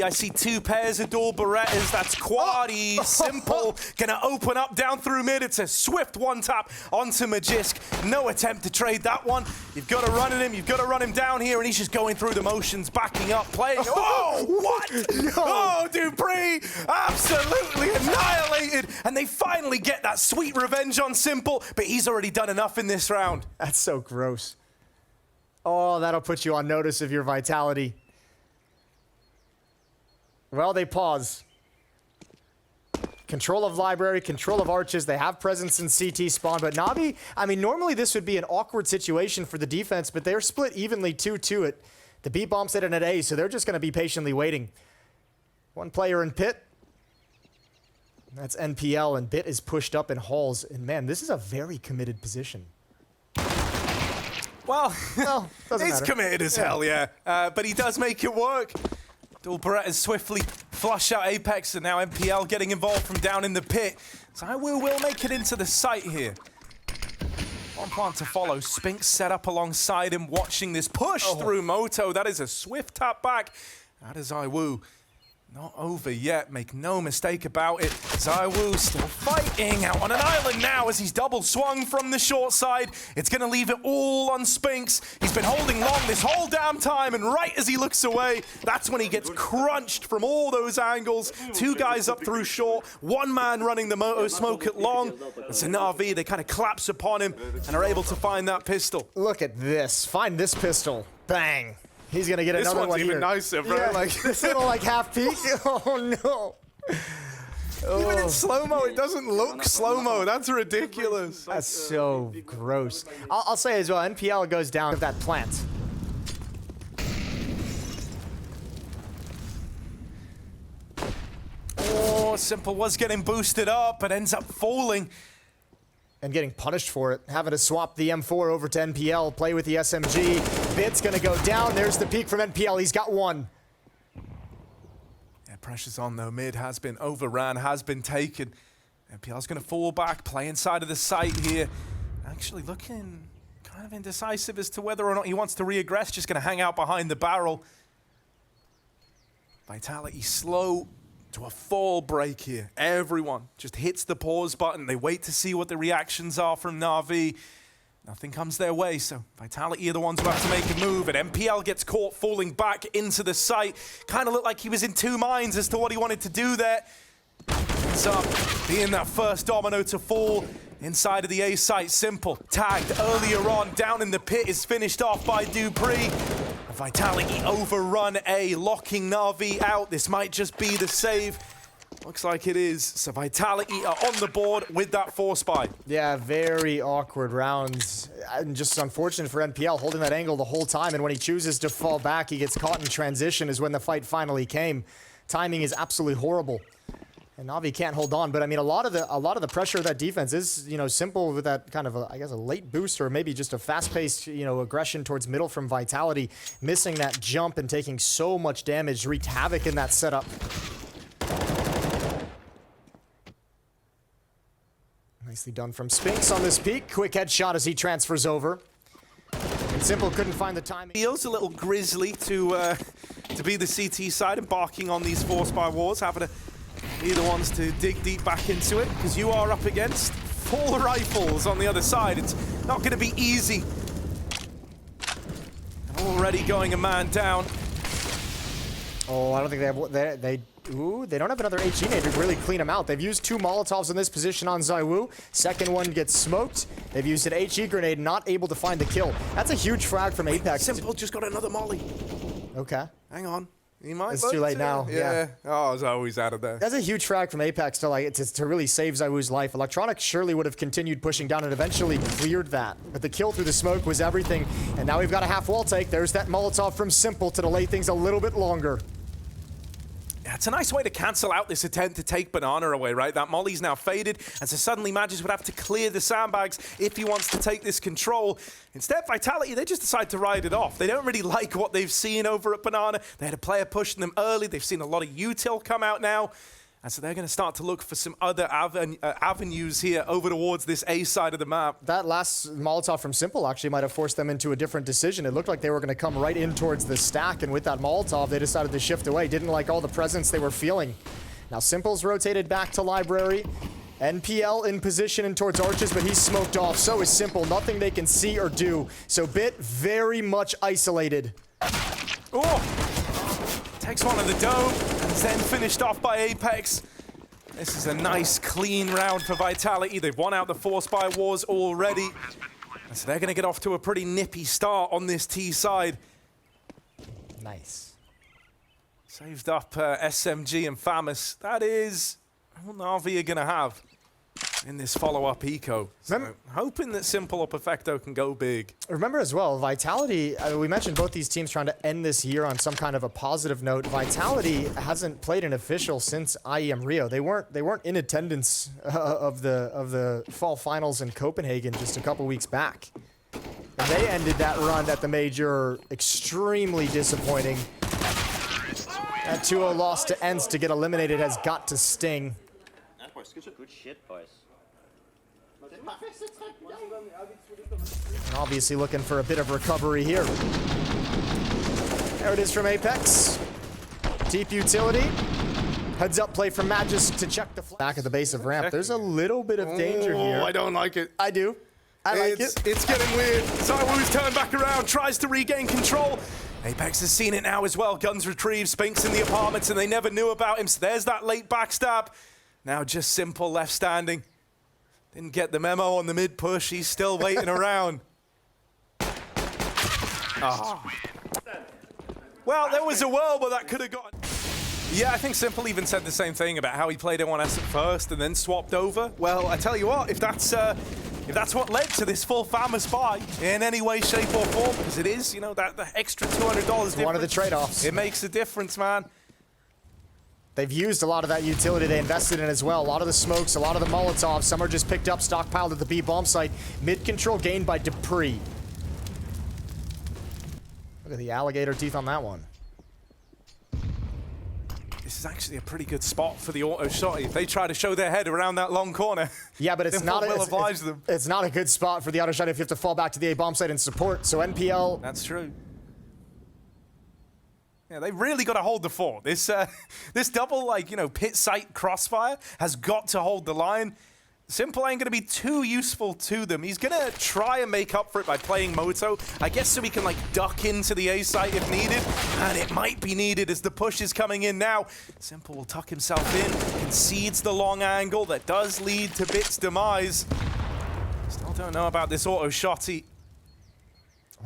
I see two pairs of dual Berettas. That's Quadi, Simple, gonna open up down through mid. It's a swift one tap onto Magisk. No attempt to trade that one. You've got to run at him, you've got to run him down here, and he's just going through the motions, backing up, playing. Oh, what? No. Oh, Dupree, absolutely annihilated. And they finally get that sweet revenge on Simple, but he's already done enough in this round. That's so gross. Oh, that'll put you on notice of your vitality. Well, they pause. Control of library, control of arches. They have presence in CT spawn, but Navi, I mean, normally this would be an awkward situation for the defense, but they're split evenly 2-2 at the B bombs at an A, so they're just going to be patiently waiting. One player in pit. That's NPL, and Bit is pushed up in halls. And man, this is a very committed position. Well, he's matter. Committed as hell, yeah. But he does make it work. Dual Berettas swiftly flush out Apex, and now NPL getting involved from down in the pit. ZywOo will make it into the site here. One plant to follow. Spinks set up alongside him, watching this push through Moto. That is a swift tap back. That is ZywOo. Not over yet, make no mistake about it. ZywOo still fighting out on an island now as he's double swung from the short side. It's gonna leave it all on Spinks. He's been holding long this whole damn time, and right as he looks away, that's when he gets crunched from all those angles. Two guys up through short, one man running the Moto smoke at long. It's a NaVi, they kind of collapse upon him and are able to find that pistol. Look at this, find this pistol, bang. He's gonna get another one here. This one's even nicer, bro. Yeah, like this little like half peek. Oh no. Even in slow-mo, it doesn't look slow-mo. That's ridiculous. That's so gross. I'll say as well, NPL goes down with that plant. Oh, Simple was getting boosted up, but ends up falling. And getting punished for it. Having to swap the M4 over to NPL, play with the SMG. Bit's gonna go down. There's the peak from NPL. He's got one. Yeah, pressure's on though. Mid has been overran, has been taken. NPL's gonna fall back, play inside of the site here. Actually looking kind of indecisive as to whether or not he wants to re-aggress. Just gonna hang out behind the barrel. Vitality slow to a fall break here. Everyone just hits the pause button. They wait to see what the reactions are from NaVi. Nothing comes their way, so Vitality are the ones who have to make a move, and NPL gets caught falling back into the site. Kind of looked like he was in two minds as to what he wanted to do there. Ends up being that first domino to fall inside of the A site. Simple, tagged earlier on, down in the pit, is finished off by Dupree. Vitality overrun A, locking NaVi out. This might just be the save. Looks like it is. So Vitality are on the board with that force buy. Yeah, very awkward rounds. And just unfortunate for NPL, holding that angle the whole time. And when he chooses to fall back, he gets caught in transition is when the fight finally came. Timing is absolutely horrible. And NaVi can't hold on, but I mean, a lot of the pressure of that defense is, you know, Simple with that kind of, I guess, a late boost or maybe just a fast-paced, you know, aggression towards middle from Vitality, missing that jump and taking so much damage, wreaked havoc in that setup. Nicely done from Spinks on this peak. Quick headshot as he transfers over. And Simple couldn't find the timing. Feels a little grisly to be the CT side, embarking on these force buy wars, having to be the ones to dig deep back into it, because you are up against 4 rifles on the other side. It's not going to be easy. And already going a man down. Oh, I don't think they have. They don't have another HE nade to really clean them out. They've used 2 Molotovs in this position on ZywOo. Second one gets smoked. They've used an HE grenade, not able to find the kill. That's a huge frag from Apex. Simple just got another molly. Okay. Hang on. He might. It's too late now. Yeah. Oh, it's always out of there. That's a huge frag from Apex to really save ZywOo's life. Electronic surely would have continued pushing down and eventually cleared that. But the kill through the smoke was everything. And now we've got a half wall take. There's that Molotov from Simple to delay things a little bit longer. Yeah, it's a nice way to cancel out this attempt to take Banana away, right? That molly's now faded, and so suddenly Magis would have to clear the sandbags if he wants to take this control. Instead, Vitality, they just decide to ride it off. They don't really like what they've seen over at Banana. They had a player pushing them early. They've seen a lot of util come out now. And so they're going to start to look for some other avenues here over towards this A side of the map. That last Molotov from Simple actually might have forced them into a different decision. It looked like they were going to come right in towards the stack, and with that Molotov, they decided to shift away. Didn't like all the presence they were feeling. Now Simple's rotated back to Library. NPL in position and towards Arches, but he's smoked off. So is Simple. Nothing they can see or do. So Bit very much isolated. Oh! Takes one of the dome, and then finished off by Apex. This is a nice, clean round for Vitality. They've won out the Force by Wars already. And so they're going to get off to a pretty nippy start on this T side. Nice. Saved up SMG and Famous. That is what NaVi are going to have in this follow-up eco. So hoping that Simple or Perfecto can go big. Remember as well, Vitality, we mentioned both these teams trying to end this year on some kind of a positive note. Vitality hasn't played an official since IEM Rio. They weren't in attendance of the fall finals in Copenhagen just a couple weeks back. And they ended that run at the major extremely disappointing. That 2-0 loss to Ence to get eliminated has got to sting. Good shit, boys. And obviously looking for a bit of recovery here. There it is from Apex. Deep utility. Heads up play from Magis to check the back at the base of ramp. There's a little bit of danger here. I don't like it. I do. I like it. It's getting weird. ZywOo's turned back around, tries to regain control. Apex has seen it now as well. Guns retrieved, Spinks in the apartments, and they never knew about him. So there's that late backstab. Now just Simple left standing. Didn't get the memo on the mid push. He's still waiting around. Oh. Well, there was a world where that could have got... Yeah, I think Simple even said the same thing about how he played it on S at first and then swapped over. Well, I tell you what, if that's what led to this full Famous buy in any way, shape, or form, because it is, you know, that the extra $200 one of the trade-offs. It makes a difference, man. They've used a lot of that utility they invested in as well. A lot of the smokes, a lot of the Molotovs. Some are just picked up, stockpiled at the B bomb site. Mid control gained by Dupree. Look at the alligator teeth on that one. This is actually a pretty good spot for the auto shot. If they try to show their head around that long corner, yeah, but it's not it's not a good spot for the auto shot if you have to fall back to the A bomb site and support. So NPL. That's true. Yeah, they really got to hold the fort. This this double, like, you know, pit site crossfire has got to hold the line. Simple ain't going to be too useful to them. He's going to try and make up for it by playing Moto, I guess, so he can, like, duck into the A site if needed. And it might be needed as the push is coming in now. Simple will tuck himself in, concedes the long angle that does lead to Bit's demise. Still don't know about this auto shotty.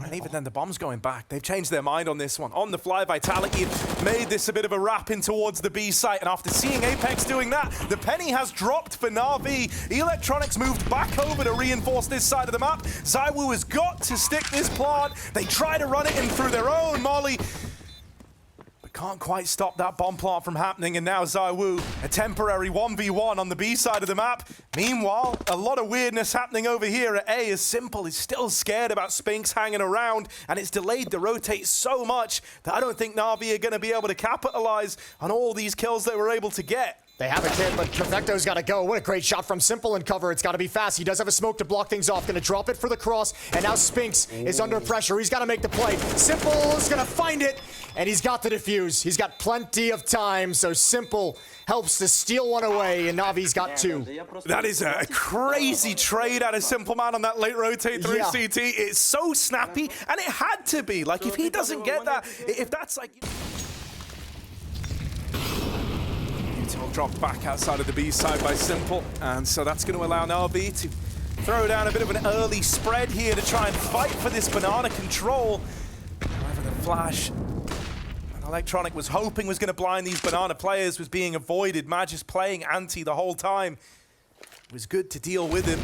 And even then, the bomb's going back. They've changed their mind on this one. On the fly, Vitality made this a bit of a wrap in towards the B site. And after seeing Apex doing that, the penny has dropped for NaVi. Electronics moved back over to reinforce this side of the map. ZywOo has got to stick this plant. They try to run it in through their own molly. Can't quite stop that bomb plant from happening, and now ZywOo, a temporary 1v1 on the B side of the map. Meanwhile, a lot of weirdness happening over here at A as Simple is still scared about Spinks hanging around, and it's delayed the rotate so much that I don't think NaVi are going to be able to capitalize on all these kills they were able to get. They have a kid, but Perfecto's got to go. What a great shot from Simple in cover. It's got to be fast. He does have a smoke to block things off. Going to drop it for the cross, and now Spinks is under pressure. He's got to make the play. Simple is going to find it, and he's got the defuse. He's got plenty of time, so Simple helps to steal one away, and NaVi's got two. That is a crazy trade out of Simple Man on that late rotate through CT. It's so snappy, and it had to be. Like, if he doesn't get that, if that's like... Dropped back outside of the B side by Simple, and so that's going to allow NaVi to throw down a bit of an early spread here to try and fight for this banana control. However, the flash Electronic was hoping was going to blind these banana players was being avoided. Magis playing anti the whole time. It was good to deal with him.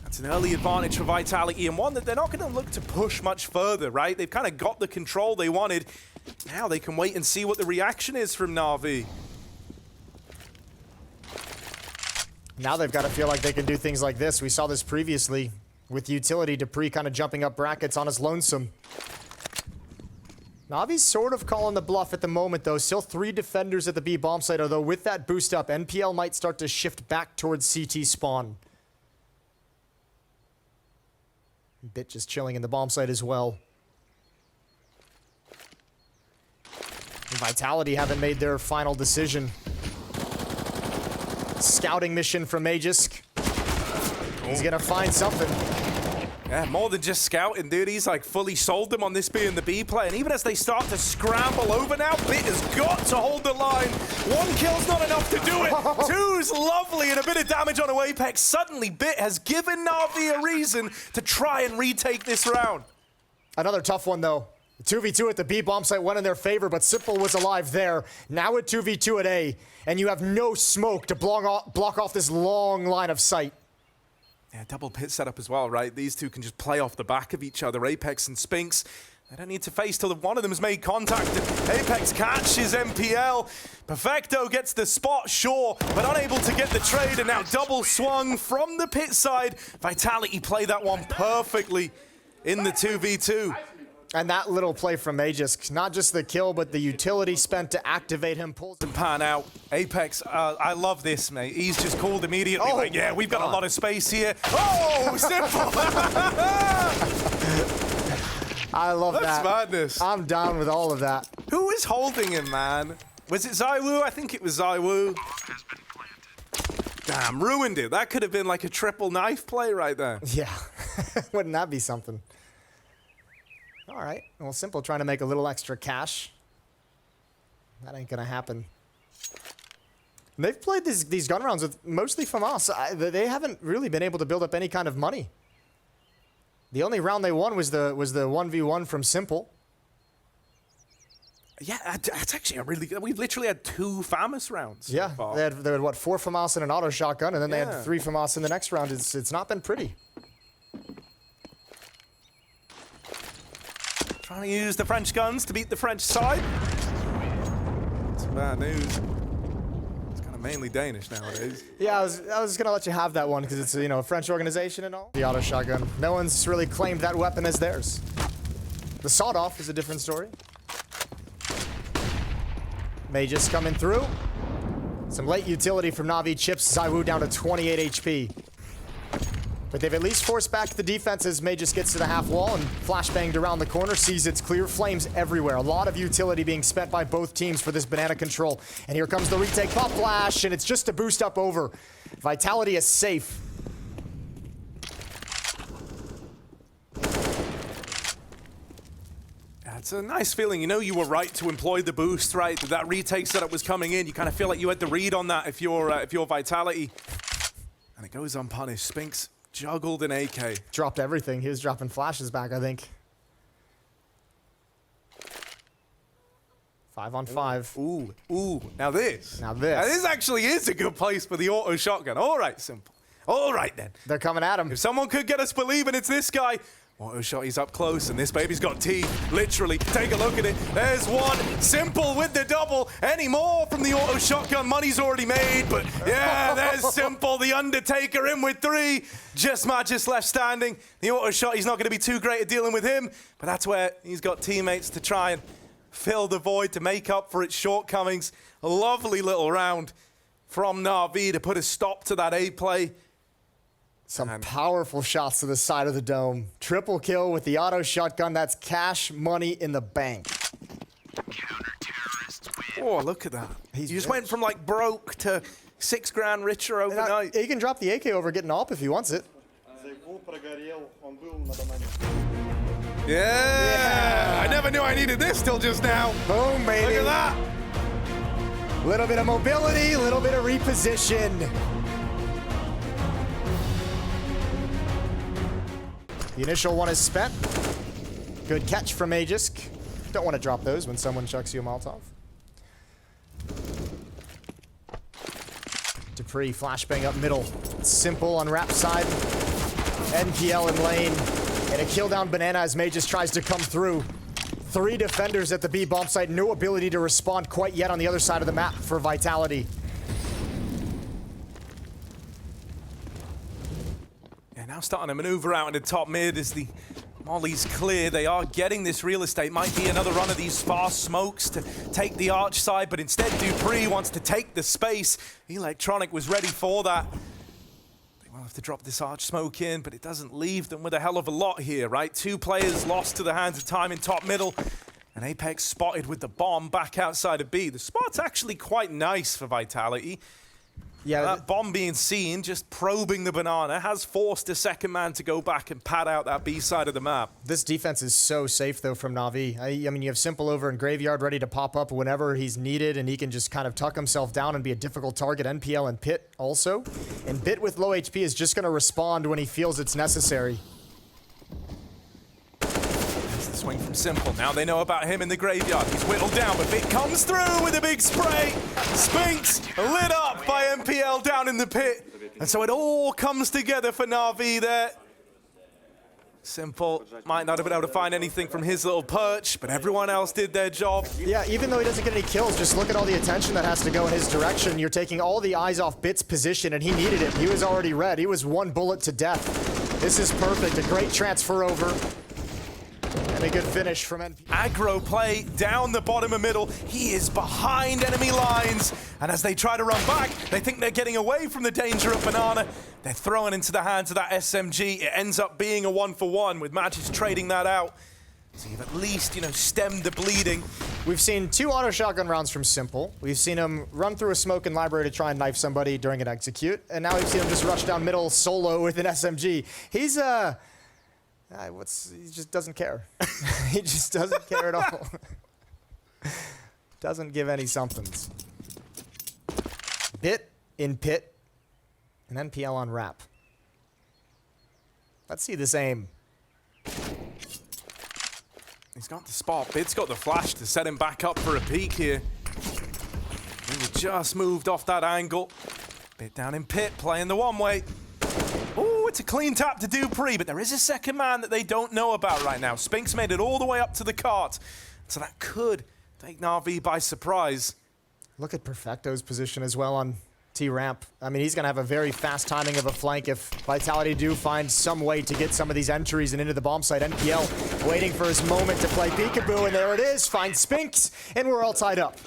That's an early advantage for Vitality, and one that they're not going to look to push much further, right? They've kind of got the control they wanted. Now they can wait and see what the reaction is from NaVi. Now they've got to feel like they can do things like this. We saw this previously with Utility. Dupree kind of jumping up brackets on his lonesome. Navi's sort of calling the bluff at the moment, though. Still 3 defenders at the B bomb site, although with that boost up, NPL might start to shift back towards CT spawn. Bit just chilling in the bomb site as well. Vitality haven't made their final decision. Scouting mission from Magisk. He's gonna find something. Yeah, more than just scouting, dude. He's like fully sold them on this being the B play. And even as they start to scramble over now, Bit has got to hold the line. 1 kill's not enough to do it. 2's lovely and a bit of damage on Apex. Suddenly, Bit has given Navi a reason to try and retake this round. Another tough one, though. 2v2 at the B bomb site went in their favor, but Simple was alive there. Now at 2v2 at A, and you have no smoke to block off this long line of sight. Yeah, double pit setup as well, right? These two can just play off the back of each other, Apex and Spinks. They don't need to face till one of them has made contact. Apex catches MPL. Perfecto gets the spot, sure, but unable to get the trade, and now double swung from the pit side. Vitality play that one perfectly in the 2v2. And that little play from Magisk, not just the kill, but the utility spent to activate him, pulls And pan out. Apex, I love this, mate. He's just called immediately, like, yeah, we've got a lot of space here. Oh, simple! I love that. That's madness. I'm down with all of that. Who is holding him, man? Was it Zywoo? I think it was Zywoo. Damn, ruined it. That could have been like a triple knife play right there. Yeah, wouldn't that be something? All right, well, Simple trying to make a little extra cash. That ain't gonna happen. And they've played these gun rounds with mostly FAMAS. They haven't really been able to build up any kind of money. The only round they won was the 1v1 from Simple. Yeah, that's actually a really good. We've literally had 2 FAMAS rounds. So Yeah, far. they had what, 4 FAMAS and an auto shotgun, and then they had 3 FAMAS in the next round. It's not been pretty. Trying to use the French guns to beat the French side. It's bad news. It's kind of mainly Danish nowadays. Yeah, I was gonna let you have that one because it's a French organization and all. The auto shotgun. No one's really claimed that weapon as theirs. The sawed-off is a different story. Mages coming through. Some late utility from Navi chips Zywoo down to 28 HP. But they've at least forced back the defenses. Mages gets to the half wall and flashbanged around the corner. Sees it's clear flames everywhere. A lot of utility being spent by both teams for this banana control. And here comes the retake pop flash, and it's just a boost up over. Vitality is safe. It's a nice feeling. You know you were right to employ the boost, right? That retake setup was coming in. You kind of feel like you had the read on that if you're Vitality. And it goes unpunished. Spinks juggled an AK. Dropped everything. He was dropping flashes back, I think. 5 on 5. Ooh. Now this actually is a good place for the auto shotgun. All right, Simple. All right, then. They're coming at him. If someone could get us believing it's this guy. Auto shot, he's up close, and this baby's got teeth, literally. Take a look at it. There's one. Simple with the double. Any more from the auto shotgun? Money's already made, but yeah, there's Simple, the Undertaker in with 3. Just Magis left standing. The auto shot, he's not going to be too great at dealing with him, but that's where he's got teammates to try and fill the void to make up for its shortcomings. A lovely little round from NaVi to put a stop to that A play. Some powerful shots to the side of the dome. Triple kill with the auto shotgun. That's cash money in the bank. Oh, look at that. You just went from like broke to 6 grand richer overnight. He can drop the AK over getting up if he wants it. Yeah. I never knew I needed this till just now. Boom, baby. Look at that. Little bit of mobility, a little bit of reposition. The initial one is spent. Good catch from Magisk. Don't want to drop those when someone chucks you a Molotov. Dupree flashbang up middle. Simple on rap side. NPL in lane. And a kill down banana as Magisk tries to come through. 3 defenders at the B bomb site. No ability to respond quite yet on the other side of the map for Vitality. Now starting to maneuver out in the top mid as the Molly's clear. They are getting this real estate. Might be another run of these fast smokes to take the arch side, but instead Dupree wants to take the space. Electronic was ready for that. They will have to drop this arch smoke in, but it doesn't leave them with a hell of a lot here, right? 2 players lost to the hands of time in top middle. And Apex spotted with the bomb back outside of B. The spot's actually quite nice for Vitality. Yeah, that bomb being seen, just probing the banana, has forced a second man to go back and pad out that B side of the map. this defense is so safe, though, from Navi. I mean, you have Simple over in Graveyard ready to pop up whenever he's needed, and he can just kind of tuck himself down and be a difficult target. NPL and Pit also. And Pit with low HP is just going to respond when he feels it's necessary. Swing from Simple. Now they know about him in the graveyard. He's whittled down, but Bit comes through with a big spray. Spinks lit up by NPL down in the pit. And so it all comes together for Navi there. Simple might not have been able to find anything from his little perch, but everyone else did their job. Yeah, even though he doesn't get any kills, just look at all the attention that has to go in his direction. You're taking all the eyes off Bit's position, and he needed it. He was already red. He was 1 bullet to death. This is perfect. A great transfer over. And a good finish from NP. Aggro play down the bottom of middle. He is behind enemy lines. And as they try to run back, they think they're getting away from the danger of Banana. They're throwing into the hands of that SMG. It ends up being a 1-for-1 with Magis trading that out. So you've at least, stemmed the bleeding. We've seen 2 auto shotgun rounds from Simple. We've seen him run through a smoke in library to try and knife somebody during an execute. And now we've seen him just rush down middle solo with an SMG. He's, he just doesn't care. He just doesn't care at all. Doesn't give any somethings. Bit in pit, and NPL on wrap. Let's see this aim. He's got the spot. Bit's got the flash to set him back up for a peek here. He just moved off that angle. Bit down in pit, playing the one-way. Oh, it's a clean tap to Dupree, but there is a second man that they don't know about right now. Spinks made it all the way up to the cart, so that could take Navi by surprise. Look at Perfecto's position as well on T-ramp. I mean, he's going to have a very fast timing of a flank if Vitality do find some way to get some of these entries and into the bomb site. NPL waiting for his moment to play peekaboo, and there it is. Finds Spinks, and we're all tied up.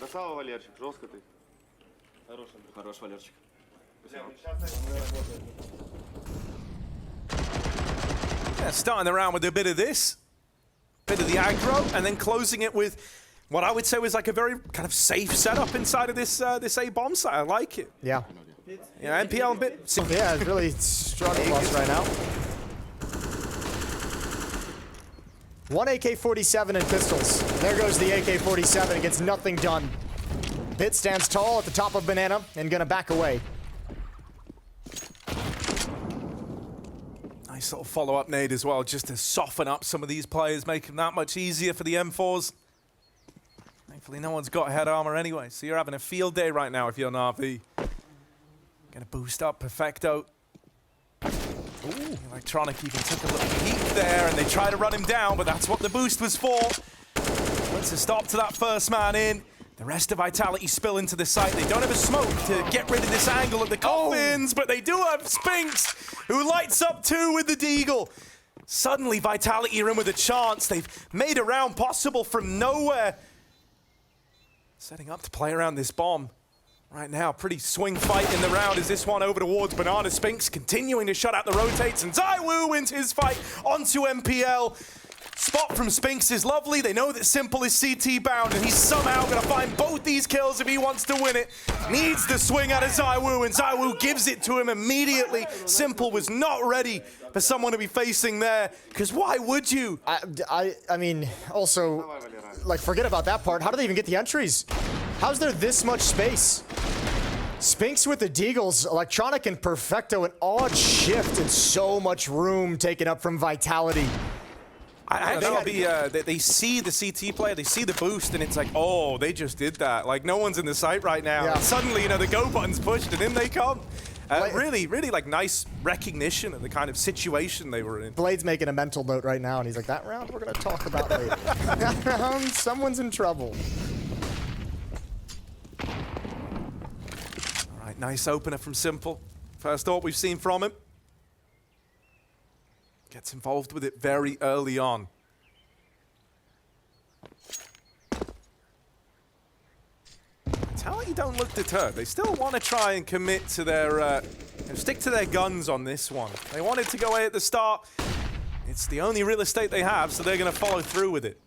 Yeah, starting the round with a bit of this, bit of the aggro, and then closing it with what I would say was like a very kind of safe setup inside of this this A bomb site. I like it. Yeah. Yeah, NPL a bit. Yeah, it's really struggling us right now. 1 AK-47 and pistols. There goes the AK-47. It gets nothing done. Bit stands tall at the top of Banana and gonna back away. Nice little follow-up nade as well, just to soften up some of these players, make them that much easier for the M4s. Thankfully, no one's got head armor anyway, so you're having a field day right now if you're NaVi. Gonna boost up Perfecto. Ooh, Electronic even took a little peek there, and they try to run him down, but that's what the boost was for. Puts a stop to that first man in. The rest of Vitality spill into the site. They don't have a smoke to get rid of this angle of the coffins, but they do have Spinks, who lights up 2 with the deagle. Suddenly, Vitality are in with a chance. They've made a round possible from nowhere. Setting up to play around this bomb. Right now, pretty swing fight in the round as this one over towards Banana. Spinks continuing to shut out the rotates, and ZywOo wins his fight onto NPL. Spot from Spinks is lovely. They know that Simple is CT bound, and he's somehow going to find both these kills if he wants to win it. Needs the swing out of ZywOo, and ZywOo gives it to him immediately. Simple was not ready for someone to be facing there, because why would you? I mean, also, like, forget about that part. How do they even get the entries? How's there this much space? Spinks with the deagles, Electronic and Perfecto, an odd shift and so much room taken up from Vitality. They see the CT player, they see the boost, and it's like, oh, they just did that. Like, no one's in the site right now. Yeah. And suddenly, the go button's pushed, and in they come. Really, like, nice recognition of the kind of situation they were in. Blade's making a mental note right now, and he's like, that round we're going to talk about later. That round, someone's in trouble. All right, nice opener from Simple. First thought we've seen from him. Gets involved with it very early on. Vitality don't look deterred. They still want to try and commit to their, and stick to their guns on this one. They wanted to go away at the start. It's the only real estate they have, so they're going to follow through with it.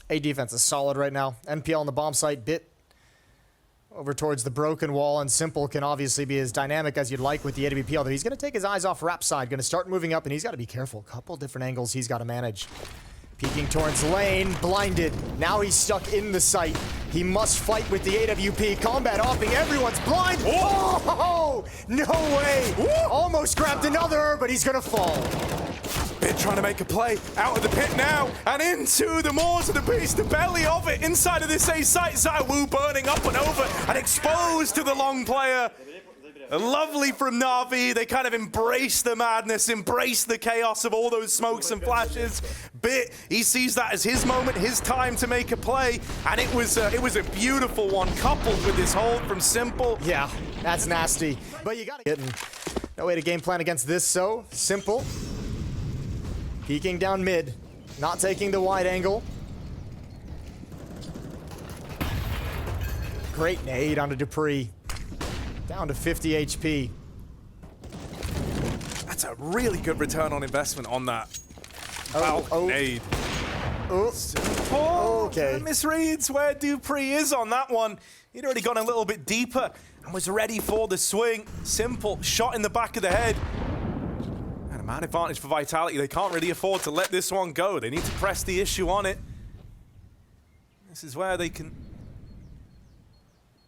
A defense is solid right now. NPL on the bomb site, bit over towards the broken wall, and Simple can obviously be as dynamic as you'd like with the AWP, although he's going to take his eyes off Rap side, going to start moving up, and he's got to be careful. Couple different angles he's got to manage. Peeking towards lane, blinded. Now he's stuck in the site. He must fight with the AWP. Combat offing, everyone's blind. Oh, no way. Almost grabbed another, but he's going to fall. Bit trying to make a play out of the pit now and into the maws of the beast, the belly of it inside of this A site. ZywOo burning up and over and exposed to the long player. Lovely from NaVi. They kind of embrace the madness, embrace the chaos of all those smokes and flashes. Bit, he sees that as his moment, his time to make a play, and it was a beautiful one, coupled with this hold from Simple. Yeah, that's nasty. But you gotta get in. No way to game plan against this, so Simple. Peeking down mid, not taking the wide angle. Great nade onto Dupree. Down to 50 HP. That's a really good return on investment on that. Nade. Okay. Misreads where Dupree is on that one. He'd already gone a little bit deeper and was ready for the swing. Simple shot in the back of the head. And a man advantage for Vitality. They can't really afford to let this one go. They need to press the issue on it. This is where they can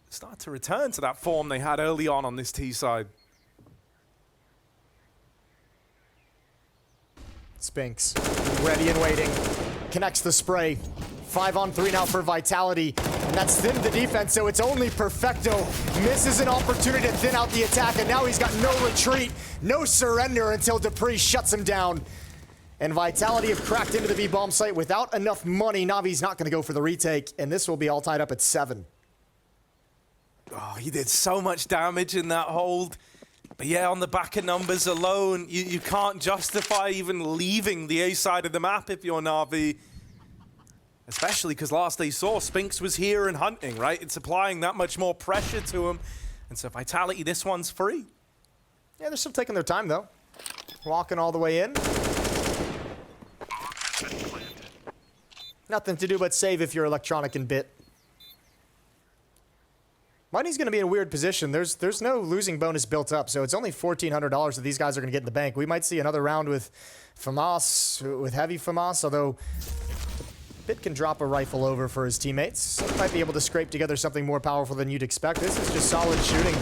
start to return to that form they had early on this T side. Spinks, ready and waiting. Connects the spray. 5-on-3 now for Vitality. And that's thinned the defense, so it's only Perfecto. Misses an opportunity to thin out the attack, and now he's got no retreat, no surrender until Dupree shuts him down. And Vitality have cracked into the B-bomb site without enough money. Navi's not going to go for the retake, and this will be all tied up at 7. Oh, he did so much damage in that hold. But yeah, on the back of numbers alone, you can't justify even leaving the A side of the map if you're NaVi. Especially because last they saw, Spinks was here and hunting, right? It's applying that much more pressure to him. And so Vitality, this one's free. Yeah, they're still taking their time, though. Walking all the way in. Nothing to do but save if you're electronic and bit. Money's going to be in a weird position. There's no losing bonus built up, so it's only $1,400 that these guys are going to get in the bank. We might see another round with FAMAS, with heavy FAMAS, although Bit can drop a rifle over for his teammates. So he might be able to scrape together something more powerful than you'd expect. This is just solid shooting.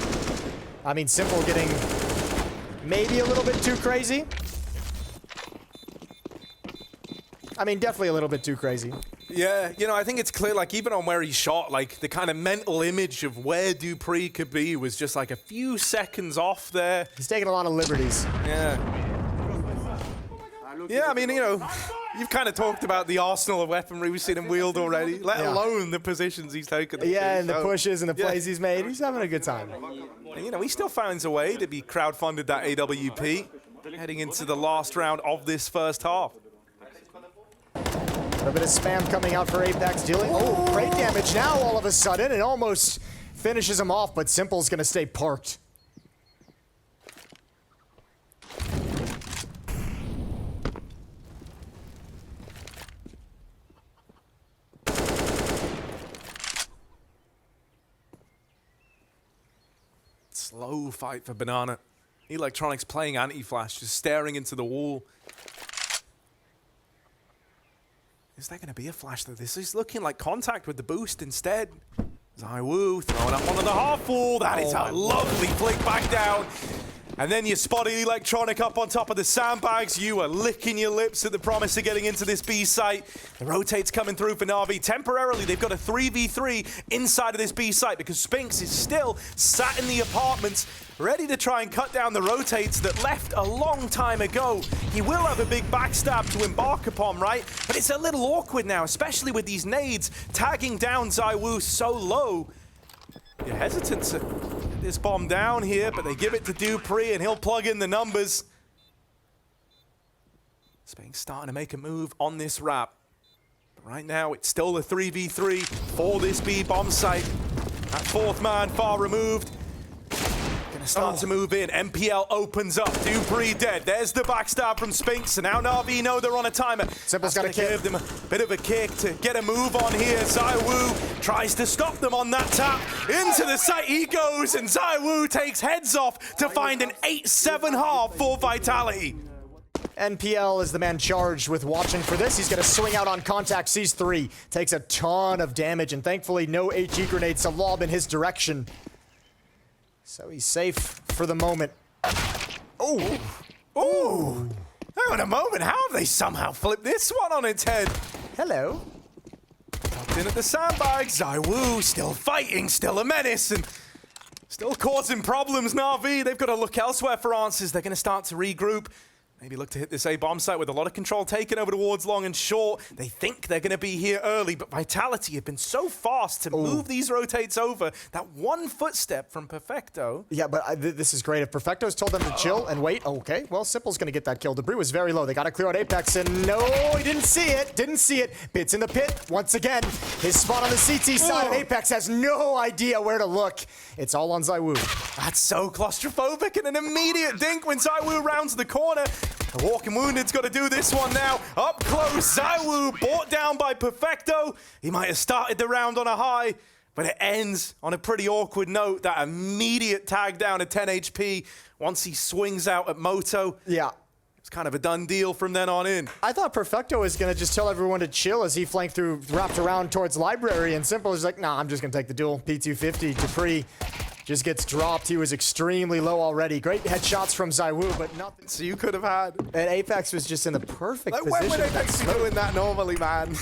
I mean, Simple getting maybe a little bit too crazy. I mean, definitely a little bit too crazy. Yeah, you know, I think it's clear, like, even on where he shot, like, the kind of mental image of where Dupree could be was just, like, a few seconds off there. He's taking a lot of liberties. Yeah. Yeah, I mean, you know, you've kind of talked about the arsenal of weaponry we've seen him wield already, let alone the positions he's taken. Yeah, and the pushes and the plays he's made. He's having a good time. And, you know, he still finds a way to be crowdfunded that AWP heading into the last round of this first half. A bit of spam coming out for Apex, dealing great damage now all of a sudden. It almost finishes him off, but Simple's going to stay parked. Slow fight for Banana. Electronics playing anti-flash, just staring into the wall. Is there going to be a flash though? This is looking like contact with the boost instead. ZywOo throwing up onto the half wall. That is a lovely flick back down. And then you spotted Electronic up on top of the sandbags. You are licking your lips at the promise of getting into this B site. The rotate's coming through for NaVi. Temporarily, they've got a 3v3 inside of this B site because Spinks is still sat in the apartments, ready to try and cut down the rotates that left a long time ago. He will have a big backstab to embark upon, right? But it's a little awkward now, especially with these nades tagging down ZywOo so low. You're hesitant to get this bomb down here, but they give it to Dupree, and he'll plug in the numbers. Spain's starting to make a move on this wrap. But right now, it's still a 3v3 for this B bomb site. That fourth man far removed. Gonna start to move in. NPL opens up. Dupree dead. There's the backstab from Spinks. And now NaVi know they're on a timer. Simple's got to give them a bit of a kick to get a move on here. ZywOo tries to stop them on that tap. Into the site he goes, and ZywOo takes heads off to find an 8-7 half for Vitality. NPL is the man charged with watching for this. He's going to swing out on contact, sees 3, takes a ton of damage, and thankfully no HE grenades to lob in his direction. So he's safe for the moment. Oh! Oh! Hang on a moment, how have they somehow flipped this one on its head? Hello. Tucked in at the sandbag, ZywOo still fighting, still a menace, and still causing problems. NaVi, they've got to look elsewhere for answers. They're going to start to regroup. Maybe look to hit this A-bomb site with a lot of control taken over towards long and short. They think they're going to be here early, but Vitality have been so fast to move these rotates over. That one footstep from Perfecto. Yeah, but this is great. If Perfecto's told them to chill and wait, okay, well, Simple's going to get that kill. Debris was very low. They got to clear out Apex, and no, he didn't see it. Didn't see it. Bits in the pit once again. His spot on the CT side. Apex has no idea where to look. It's all on ZywOo. That's so claustrophobic, and an immediate dink when ZywOo rounds the corner. The Walking Wounded's got to do this one now. Up close, ZywOo brought down by Perfecto. He might have started the round on a high, but it ends on a pretty awkward note. That immediate tag down at 10 HP once he swings out at Moto. Yeah. It's kind of a done deal from then on in. I thought Perfecto was going to just tell everyone to chill as he flanked through, wrapped around towards Library, and Simple is like, nah, I'm just going to take the duel. P250, Dupree just gets dropped. He was extremely low already. Great headshots from ZywOo, but nothing. So you could have had. And Apex was just in the perfect position. When would Apex be doing that normally, man?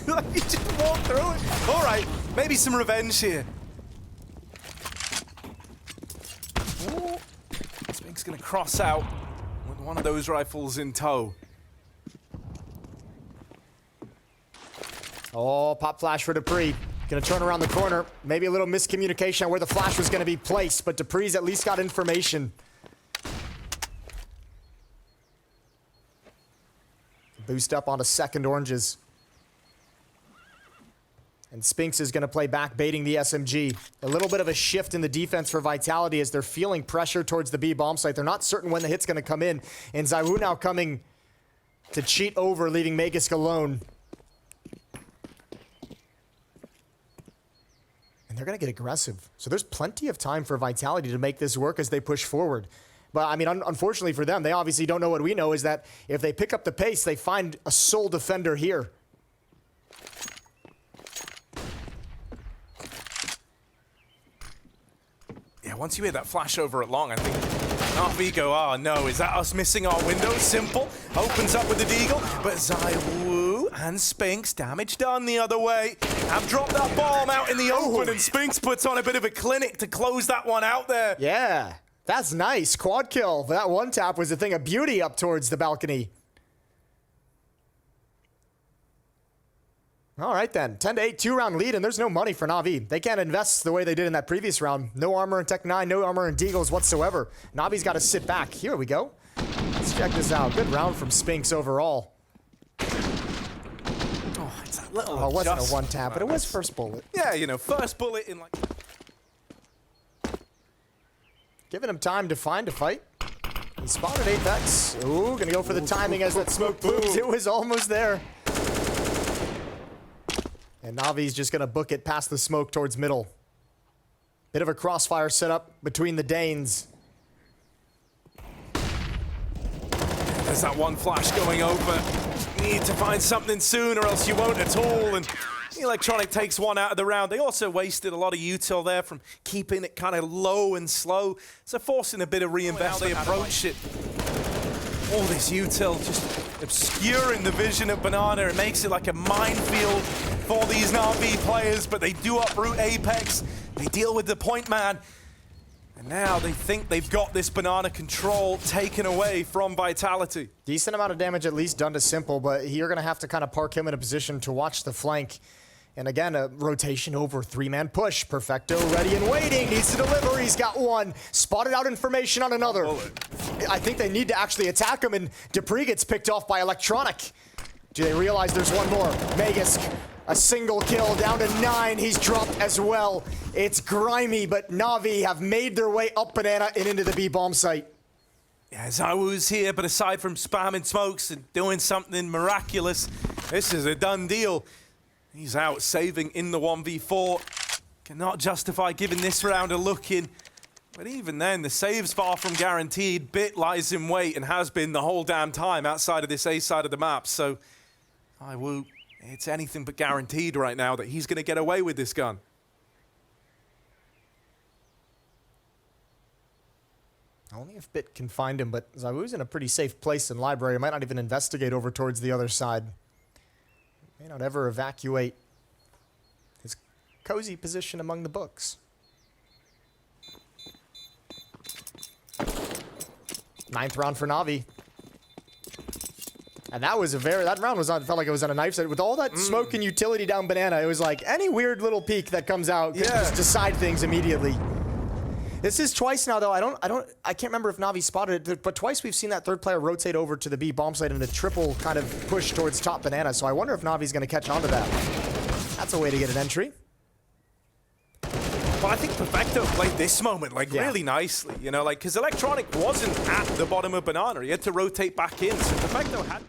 Like, you just walk through it. All right, maybe some revenge here. Spink's going to cross out with one of those rifles in tow. Oh, pop flash for Dupree. Gonna turn around the corner. Maybe a little miscommunication on where the flash was gonna be placed, but Dupree's at least got information. Boost up onto second oranges. And Spinks is gonna play back, baiting the SMG. A little bit of a shift in the defense for Vitality as they're feeling pressure towards the B bomb site. They're not certain when the hit's gonna come in. And ZywOo now coming to cheat over, leaving Magisk alone. They're going to get aggressive. So there's plenty of time for Vitality to make this work as they push forward. But, I mean, unfortunately for them, they obviously don't know what we know, is that if they pick up the pace, they find a sole defender here. Yeah, once you hear that flash over at long, I think NaVi go, oh no, is that us missing our window? Simple. Opens up with the deagle, but ZywOo and Spinks, damage done the other way, have dropped that bomb out in the open, and Spinks puts on a bit of a clinic to close that one out there. Yeah, that's nice. Quad kill. That one tap was a thing of beauty up towards the balcony. All right then, 10-8, 2-round lead, and there's no money for NaVi. They can't invest the way they did in that previous round. No armor in Tech 9, no armor in Deagles whatsoever. NaVi's got to sit back. Here we go. Let's check this out. Good round from Spinks overall. Oh, it's that little Oh, it wasn't a one tap, but it was first bullet. Yeah, you know, first bullet in like... Giving him time to find a fight. He spotted Apex. Ooh, gonna go for the timing as that smoke booms. It was almost there. And NaVi's just gonna book it past the smoke towards middle. Bit of a crossfire setup between the Danes. There's that one flash going over. You need to find something soon or else you won't at all. And Electronic takes one out of the round. They also wasted a lot of util there from keeping it kind of low and slow. So forcing a bit of reinvestment. How they approach it. All this util just obscuring the vision of Banana. It makes it like a minefield for these NaVi players, but they do uproot Apex. They deal with the point man. And now they think they've got this Banana control taken away from Vitality. Decent amount of damage at least done to Simple, but you're going to have to kind of park him in a position to watch the flank And again, a rotation over, 3-man push. Perfecto ready and waiting, needs to deliver, he's got one. Spotted out information on another. I think they need to actually attack him, and Dupree gets picked off by Electronic. Do they realize there's one more? Magisk, a single kill, down to 9, he's dropped as well. It's grimy, but Navi have made their way up Banana and into the B bomb site. Yeah, Zawu's here, but aside from spamming smokes and doing something miraculous, this is a done deal. He's out saving in the 1v4. Cannot justify giving this round a look in. But even then, the save's far from guaranteed. Bit lies in wait and has been the whole damn time outside of this A side of the map. So, it's anything but guaranteed right now that he's going to get away with this gun. Only if Bit can find him, but Zawu's in a pretty safe place in Library. Might not even investigate over towards the other side. May not ever evacuate his cozy position among the books. 9th round for Navi. And that was that round was on, felt like it was on a knife set. With all that smoke and utility down Banana, it was like any weird little peek that comes out can just decide things immediately. This is twice now, though. I can't remember if Navi spotted it, but twice we've seen that third player rotate over to the B bomb site and a triple kind of push towards top Banana. So I wonder if Navi's going to catch on to that. That's a way to get an entry. Well, I think Perfecto played this moment really nicely, you know, because Electronic wasn't at the bottom of Banana. He had to rotate back in, so Perfecto had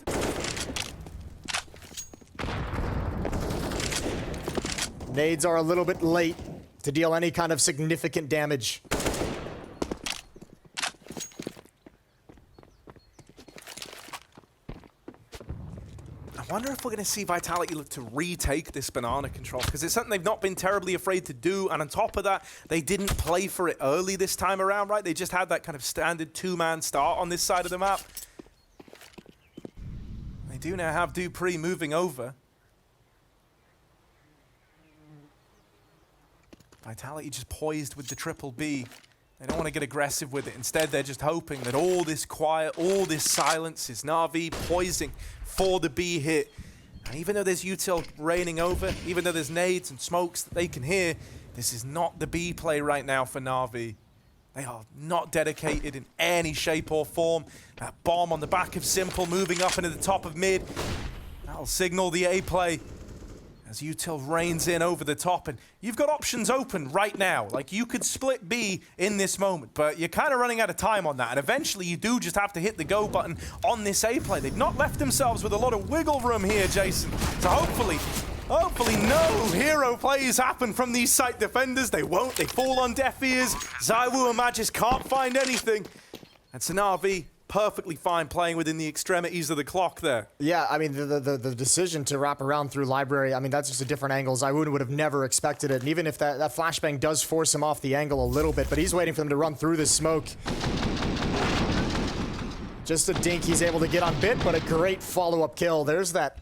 to. Nades are a little bit late to deal any kind of significant damage. I wonder if we're going to see Vitality look to retake this Banana control, because it's something they've not been terribly afraid to do, and on top of that, they didn't play for it early this time around, right? They just had that kind of standard 2-man start on this side of the map. They do now have Dupree moving over. Vitality just poised with the triple B. They don't want to get aggressive with it. Instead, they're just hoping that all this quiet, all this silence is Navi poising for the B hit. And even though there's util raining over, even though there's nades and smokes that they can hear, this is not the B play right now for Navi. They are not dedicated in any shape or form. That bomb on the back of Simple moving up into the top of mid. That'll signal the A play as util rains in over the top, and you've got options open right now. Like, you could split B in this moment, but you're kind of running out of time on that, and eventually you do just have to hit the go button on this A play. They've not left themselves with a lot of wiggle room here, Jason. So hopefully no hero plays happen from these site defenders. They won't. They fall on deaf ears. Zywoo and Magisk can't find anything. And so NaVi perfectly fine playing within the extremities of the clock there. Yeah, I mean, the decision to wrap around through Library, I mean, that's just a different angle. Zywoo would have never expected it. And even if that flashbang does force him off the angle a little bit, but he's waiting for them to run through the smoke. Just a dink he's able to get on Bit, but a great follow-up kill. There's that.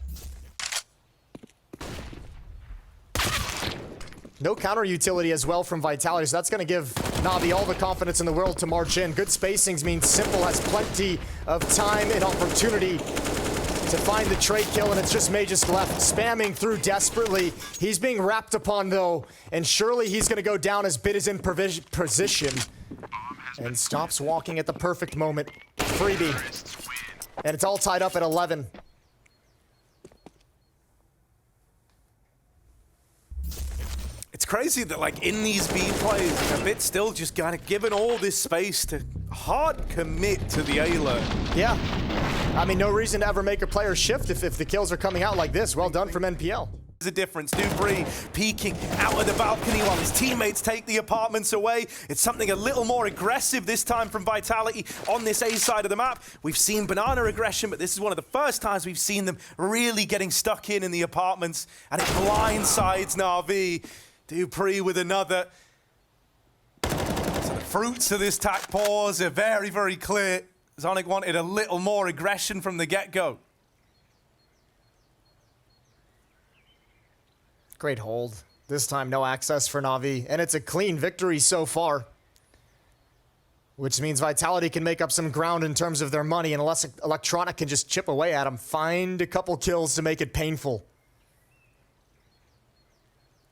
No counter utility as well from Vitality, so that's going to give Navi all the confidence in the world to march in. Good spacings means Simple has plenty of time and opportunity to find the trade kill, and it's just Magisk left, spamming through desperately. He's being wrapped upon, though, and surely he's going to go down as Bit is in position. And stops walking at the perfect moment. Freebie. And it's all tied up at 11. It's crazy that, like, in these B plays, a bit still just kind of given all this space to hard commit to the A-lurk. Yeah. I mean, no reason to ever make a player shift if the kills are coming out like this. Well done from NPL. There's a difference. Dupree peeking out of the balcony while his teammates take the apartments away. It's something a little more aggressive this time from Vitality on this A side of the map. We've seen Banana aggression, but this is one of the first times we've seen them really getting stuck in the apartments, and it blindsides NaVi. Dupree with another. So the fruits of this tack pause are very, very clear. Zonic wanted a little more aggression from the get-go. Great hold. This time, no access for NaVi, and it's a clean victory so far. Which means Vitality can make up some ground in terms of their money, and unless Electronic can just chip away at them, find a couple kills to make it painful.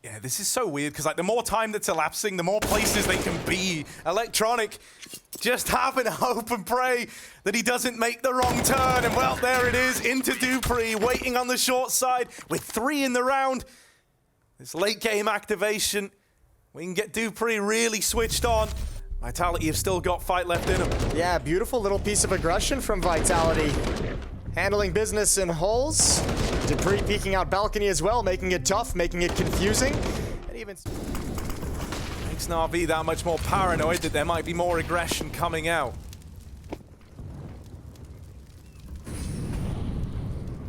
Yeah, this is so weird, because like the more time that's elapsing, the more places they can be. Electronic just having to hope and pray that he doesn't make the wrong turn. And well, there it is, into dupreeh, waiting on the short side with 3 in the round. This late game activation, we can get dupreeh really switched on. Vitality have still got fight left in them. Yeah, beautiful little piece of aggression from Vitality. Handling business in holes. dupreeh peeking out balcony as well, making it tough, making it confusing. And even makes NaVi that much more paranoid that there might be more aggression coming out.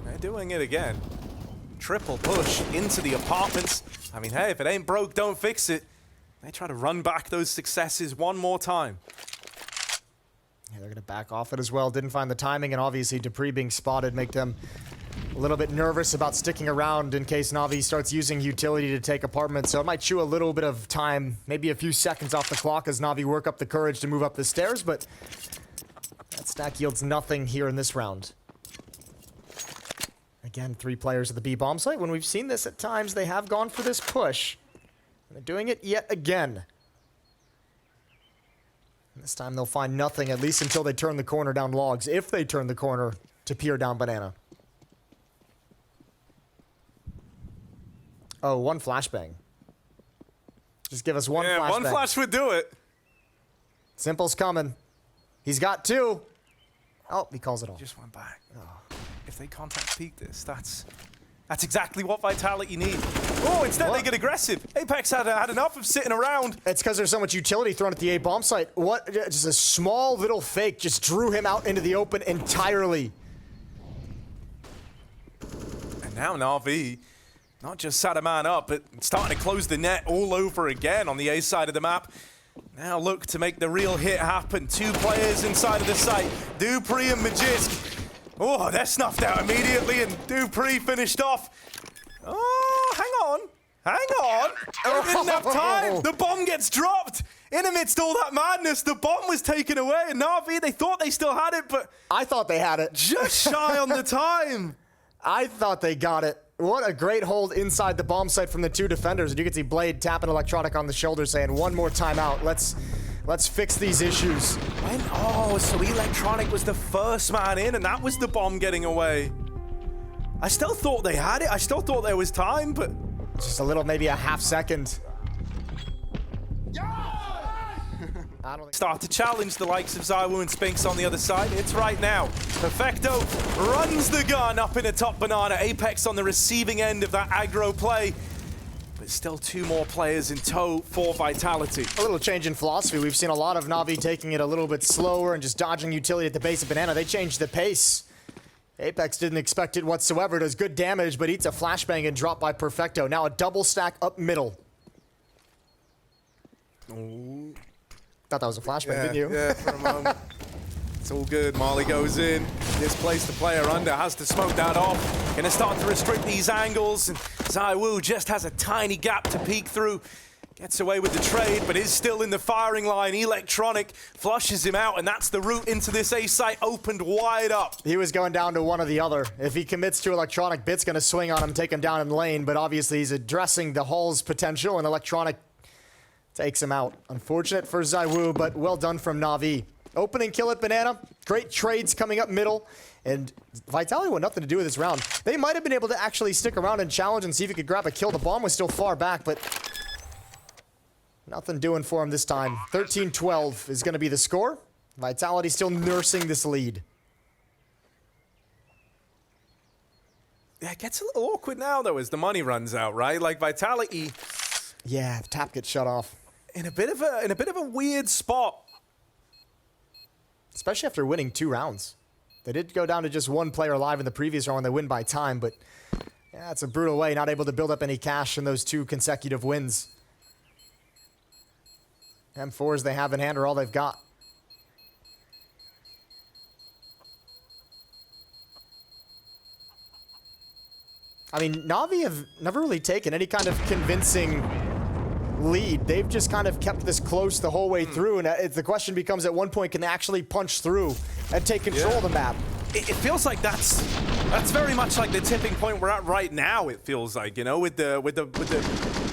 They're doing it again. Triple push into the apartments. I mean, hey, if it ain't broke, don't fix it. They try to run back those successes one more time. Yeah, they're going to back off it as well. Didn't find the timing, and obviously dupreeh being spotted make them a little bit nervous about sticking around in case NaVi starts using utility to take apartments. So it might chew a little bit of time, maybe a few seconds off the clock as NaVi work up the courage to move up the stairs, but that stack yields nothing here in this round. Again, 3 players at the B bomb site. When we've seen this at times, they have gone for this push. They're doing it yet again. This time they'll find nothing, at least until they turn the corner down logs, if they turn the corner to peer down banana. Oh, one flashbang. Just give us one flashbang. Yeah, one flash would do it. Simple's coming. He's got 2. Oh, he calls it off. Just went back. Oh. If they contact peek this, that's exactly what Vitality need. Oh, instead they get aggressive. Apex had enough of sitting around. It's because there's so much utility thrown at the A bomb site. What? Just a small little fake just drew him out into the open entirely. And now NaVi not just sat a man up, but starting to close the net all over again on the A side of the map. Now look to make the real hit happen. 2 players inside of the site, dupreeh and Magisk. Oh, they're snuffed out immediately, and dupreeh finished off. Oh, hang on. Oh, didn't have time. The bomb gets dropped. In amidst all that madness, the bomb was taken away, and NaVi, they thought they still had it, but I thought they had it. Just shy on the time. I thought they got it. What a great hold inside the bomb site from the 2 defenders. And you can see Blade tapping Electronic on the shoulder saying, one more timeout. Let's fix these issues. Oh, so Electronic was the first man in, and that was the bomb getting away. I still thought they had it. I still thought there was time, but just a little, maybe a half second. Start to challenge the likes of ZywOo and Spinks on the other side. It's right now. Perfecto runs the gun up in a top banana. Apex on the receiving end of that aggro play. But still 2 more players in tow for Vitality. A little change in philosophy. We've seen a lot of NaVi taking it a little bit slower and just dodging utility at the base of banana. They changed the pace. Apex didn't expect it whatsoever. Does good damage, but eats a flashbang and dropped by Perfecto. Now a double stack up middle. Ooh. Thought that was a flashbang, didn't you? Yeah, for a moment. It's all good. Marley goes in. Displaced the player under. Has to smoke that off. Gonna start to restrict these angles. And ZywOo just has a tiny gap to peek through. Gets away with the trade, but is still in the firing line. Electronic flushes him out, and that's the route into this A site opened wide up. He was going down to one or the other. If he commits to Electronic, Bit's gonna swing on him, take him down in lane, but obviously he's addressing the Hall's potential, and Electronic takes him out. Unfortunate for ZywOo, but well done from NaVi. Opening kill at banana. Great trades coming up middle. And Vitality want nothing to do with this round. They might have been able to actually stick around and challenge and see if he could grab a kill. The bomb was still far back, but nothing doing for him this time. 13-12 is going to be the score. Vitality still nursing this lead. Yeah, it gets a little awkward now, though, as the money runs out, right? Like, Vitality... Yeah, the tap gets shut off. In a bit of a weird spot. Especially after winning 2 rounds. They did go down to just 1 player alive in the previous round. They win by time, but yeah, it's a brutal way. Not able to build up any cash in those 2 consecutive wins. M4s they have in hand are all they've got. I mean, NaVi have never really taken any kind of convincing lead. They've just kind of kept this close the whole way through, and the question becomes, at one point, can they actually punch through and take control of the map? It feels like that's very much like the tipping point we're at right now. It feels like, you know, with the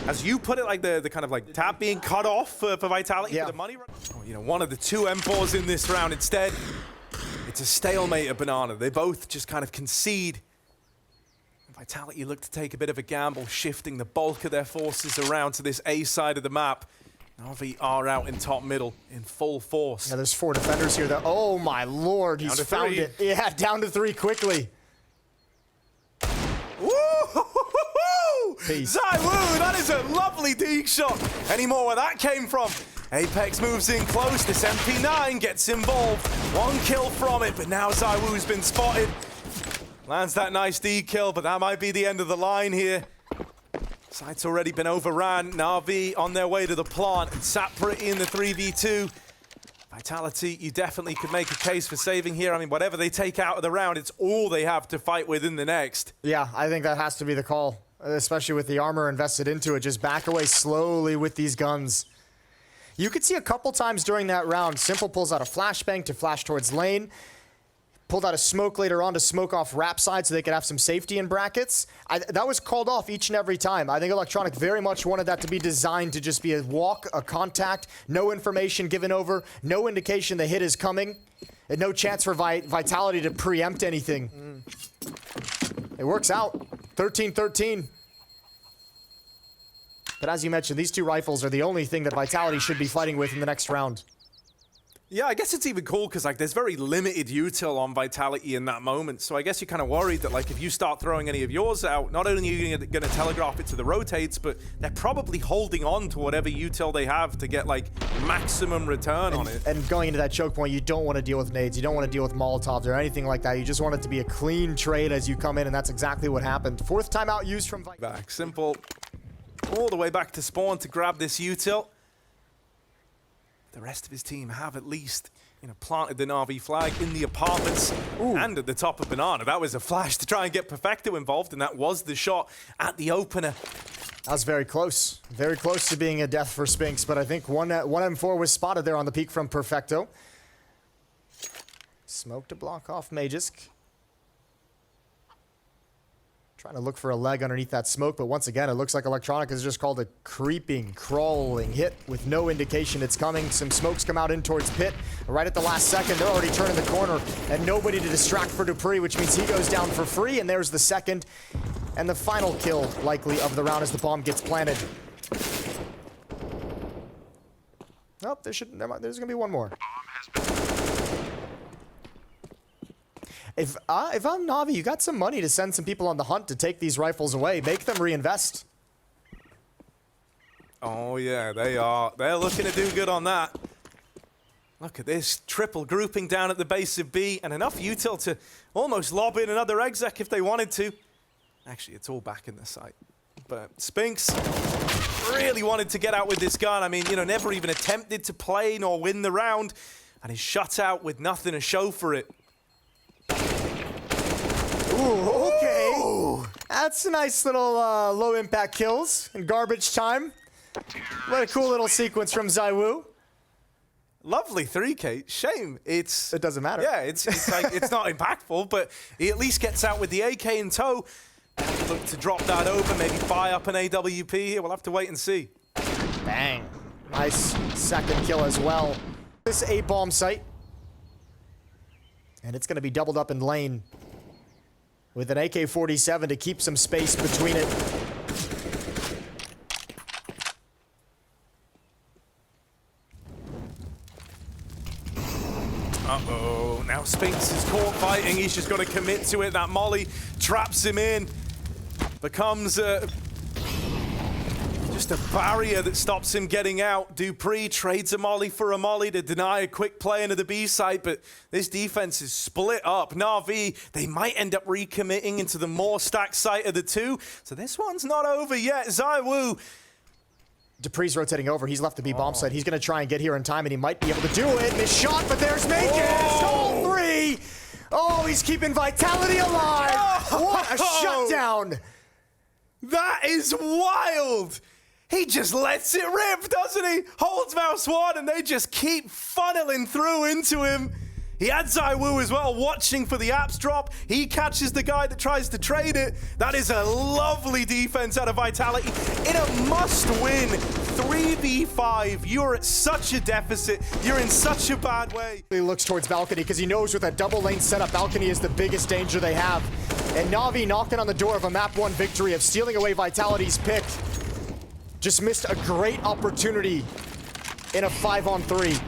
as you put it, like the kind of like tap being cut off for Vitality for the money run. Oh, you know, one of the two M4s in this round. Instead, it's a stalemate at Banana. They both just kind of concede. Vitality look to take a bit of a gamble, shifting the bulk of their forces around to this A side of the map. NaVi are out in top middle in full force. Yeah, there's 4 defenders here. Oh my lord, he's found it. Yeah, down to 3 quickly. Peace. ZywOo, that is a lovely deke shot. Any more where that came from? Apex moves in close. This MP9 gets involved. 1 kill from it, but now ZywOo's been spotted. Lands that nice D kill, but that might be the end of the line here. Site's already been overran. NaVi on their way to the plant and sat pretty in the 3v2. Vitality, you definitely could make a case for saving here. I mean, whatever they take out of the round, it's all they have to fight with in the next. Yeah, I think that has to be the call, especially with the armor invested into it. Just back away slowly with these guns. You could see a couple times during that round, Simple pulls out a flashbang to flash towards lane. Pulled out a smoke later on to smoke off rap side so they could have some safety in brackets. That was called off each and every time. I think Electronic very much wanted that to be designed to just be a walk, a contact, no information given over, no indication the hit is coming, and no chance for Vitality to preempt anything. It works out. 13-13. But as you mentioned, these 2 rifles are the only thing that Vitality should be fighting with in the next round. Yeah, I guess it's even cool because like there's very limited util on Vitality in that moment. So I guess you're kind of worried that like if you start throwing any of yours out, not only are you going to telegraph it to the rotates, but they're probably holding on to whatever util they have to get like maximum return on it. And going into that choke point, you don't want to deal with nades, you don't want to deal with Molotovs or anything like that. You just want it to be a clean trade as you come in, and that's exactly what happened. 4th timeout used from back. Simple all the way back to spawn to grab this util. The rest of his team have at least, you know, planted the NaVi flag in the apartments and at the top of Banana. That was a flash to try and get Perfecto involved, and that was the shot at the opener. That was very close to being a death for Spinks, but I think one M4 was spotted there on the peak from Perfecto. Smoke to block off Magisk. Trying to look for a leg underneath that smoke, but once again, it looks like Electronic has just called a creeping, crawling hit with no indication it's coming. Some smokes come out in towards pit. Right at the last second, they're already turning the corner, and nobody to distract for Dupree, which means he goes down for free, and there's the second and the final kill, likely, of the round as the bomb gets planted. Nope, there's gonna be one more. If I'm NaVi, you got some money to send some people on the hunt to take these rifles away. Make them reinvest. Oh yeah, they are. They're looking to do good on that. Look at this triple grouping down at the base of B, and enough util to almost lob in another exec if they wanted to. Actually, it's all back in the site. But Spinks really wanted to get out with this gun. I mean, you know, never even attempted to play nor win the round, and is shut out with nothing to show for it. Ooh, okay. Ooh. That's a nice little low impact kills in garbage time. What a cool little sequence from ZywOo. Lovely 3K. Shame it doesn't matter. Yeah, it's like it's not impactful, but he at least gets out with the AK in tow. Look to drop that over, maybe buy up an AWP here. We'll have to wait and see. Bang. Nice second kill as well. This A-bomb site. And it's going to be doubled up in lane with an AK-47 to keep some space between it. Uh-oh, now Spinks is caught fighting. He's just got to commit to it. That molly traps him in. Becomes just a barrier that stops him getting out. Dupree trades a molly for a molly to deny a quick play into the B site, but this defense is split up. NaVi, they might end up recommitting into the more stacked site of the two, so this one's not over yet. ZywOo. Dupree's rotating over. He's left the B bomb site. He's going to try and get here in time, and he might be able to do it. Miss shot, but there's Megis. All 3. Oh, he's keeping Vitality alive. What a shutdown. That is wild. He just lets it rip, doesn't he? Holds mouse 1, and they just keep funneling through into him. He had ZywOo as well, watching for the apps drop. He catches the guy that tries to trade it. That is a lovely defense out of Vitality in a must-win 3v5. You're at such a deficit. You're in such a bad way. He looks towards balcony because he knows with that double lane setup, balcony is the biggest danger they have. And NaVi knocking on the door of a map 1 victory, of stealing away Vitality's pick. Just missed a great opportunity in a 5-on-3.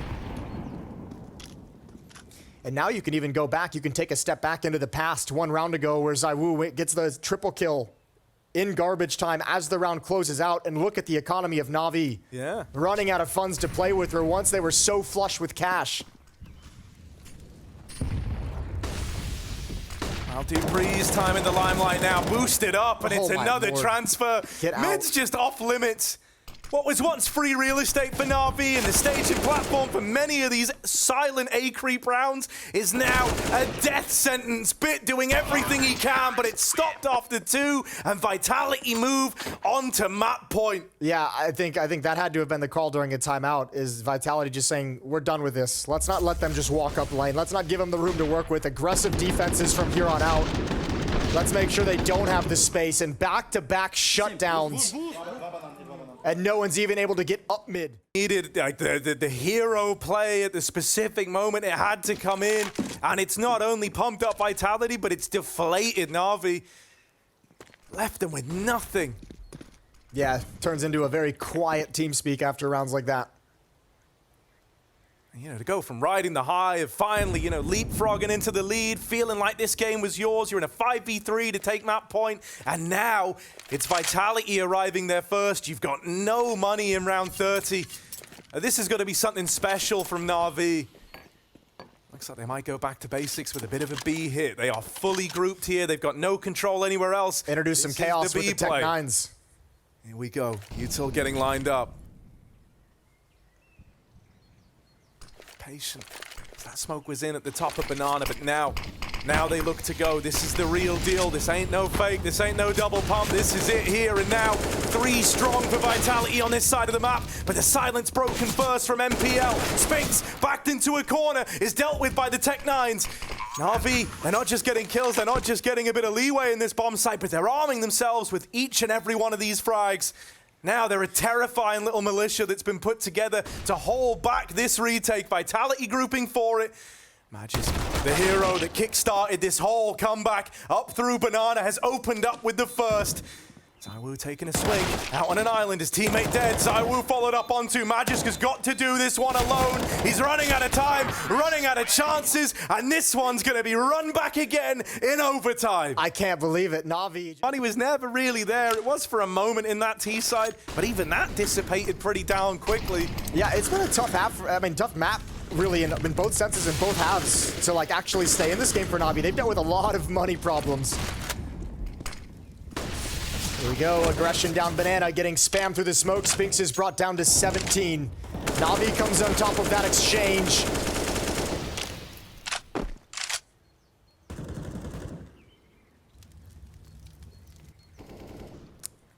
And now you can even go back. You can take a step back into the past 1 round ago where ZywOo gets the triple kill in garbage time as the round closes out. And look at the economy of NaVi. Yeah. Running out of funds to play with, where once they were so flush with cash. Dupree's time in the limelight now, boosted up, and it's Oh my another Lord. transfer. Get out. Mid's just off limits. What was once free real estate for NaVi and the staging platform for many of these silent A-creep rounds is now a death sentence. Bit doing everything he can, but it's stopped after 2, and Vitality move on to map point. Yeah, I think that had to have been the call during a timeout, is Vitality just saying, we're done with this. Let's not let them just walk up lane. Let's not give them the room to work with. Aggressive defenses from here on out. Let's make sure they don't have the space, and back-to-back shutdowns. And no one's even able to get up mid. Needed like the hero play at the specific moment. It had to come in, and it's not only pumped up Vitality, but it's deflated NaVi. Left them with nothing. Yeah, turns into a very quiet TeamSpeak after rounds like that. You know, to go from riding the high of finally, you know, leapfrogging into the lead, feeling like this game was yours. You're in a 5v3 to take map point, and now it's Vitality arriving there first. You've got no money in round 30. This is going to be something special from NaVi. Looks like they might go back to basics with a bit of a B hit. They are fully grouped here. They've got no control anywhere else. Introduce some chaos with the Tech 9s. Here we go. Util getting lined up. Patient. That smoke was in at the top of Banana, but now they look to go. This is the real deal. This ain't no fake. This ain't no double pump. This is it here and now. 3 strong for Vitality on this side of the map, but the silence broken first from NPL. Spinks backed into a corner is dealt with by the Tech 9s. NaVi, they're not just getting kills, they're not just getting a bit of leeway in this bomb site, but they're arming themselves with each and every one of these frags. Now they're a terrifying little militia that's been put together to hold back this retake. Vitality grouping for it. Magis, the hero that kick-started this whole comeback up through Banana, has opened up with the first. ZywOo taking a swing out on an island. His teammate dead. ZywOo followed up onto Magisk has got to do this one alone. He's running out of time, running out of chances, and this one's going to be run back again in overtime. I can't believe it. NaVi. Money was never really there. It was for a moment in that T side, but even that dissipated pretty down quickly. Yeah, it's been a tough tough map. Really, in both senses, in both halves, to like actually stay in this game for NaVi. They've dealt with a lot of money problems. Here we go, aggression down Banana, getting spammed through the smoke. Spinks is brought down to 17. NaVi comes on top of that exchange.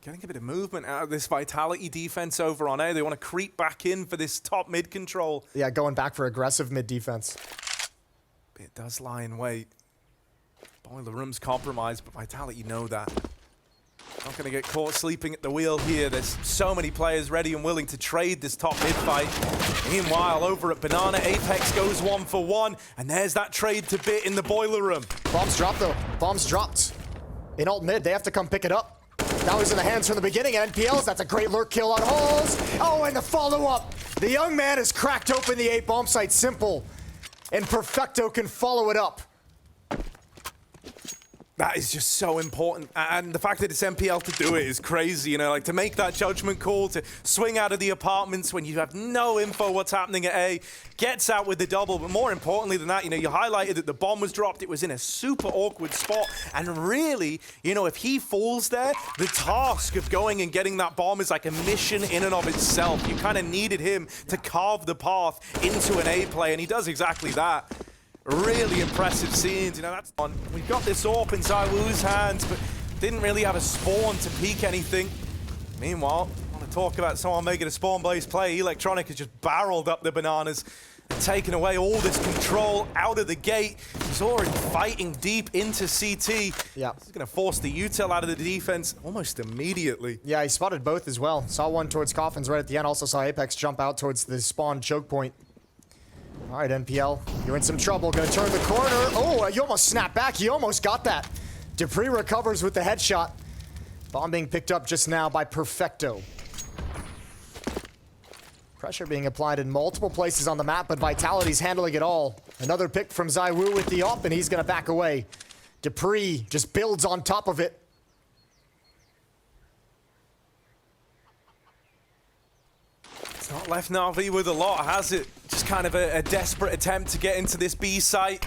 Getting a bit of movement out of this Vitality defense over on A. They want to creep back in for this top mid control. Yeah, going back for aggressive mid defense. It does lie in wait. Boiler room's compromised, but Vitality know that. Not going to get caught sleeping at the wheel here. There's so many players ready and willing to trade this top mid fight. Meanwhile, over at Banana, Apex goes 1 for 1, and there's that trade to bit in the boiler room. Bombs dropped though. Bombs dropped. In alt mid, they have to come pick it up. That was in the hands from the beginning. NPLs, that's a great lurk kill on Halls. Oh, and the follow-up. The young man has cracked open the 8 bomb site. Simple. And Perfecto can follow it up. That is just so important, and the fact that it's NPL to do it is crazy, you know, like to make that judgment call, to swing out of the apartments when you have no info what's happening at A, gets out with the double, but more importantly than that, you know, you highlighted that the bomb was dropped, it was in a super awkward spot, and really, you know, if he falls there, the task of going and getting that bomb is like a mission in and of itself. You kind of needed him to carve the path into an A play, and he does exactly that. Really impressive scenes, you know, that's on. We've got this AWP in ZywOo's hands, but didn't really have a spawn to peek anything. Meanwhile, I want to talk about someone making a spawn-based play. Electronic has just barreled up the Bananas. taking away all this control out of the gate. He's already fighting deep into CT. Yeah. He's going to force the util out of the defense almost immediately. Yeah, he spotted both as well. Saw one towards Coffins right at the end. Also saw Apex jump out towards the spawn choke point. All right, NPL, you're in some trouble. Gonna turn the corner. Oh, you almost snapped back. He almost got that. Dupree recovers with the headshot. Bomb being picked up just now by Perfecto. Pressure being applied in multiple places on the map, but Vitality's handling it all. Another pick from ZywOo with the op, and he's gonna back away. Dupree just builds on top of it. It's not left NaVi with a lot, has it? Just kind of a desperate attempt to get into this B site.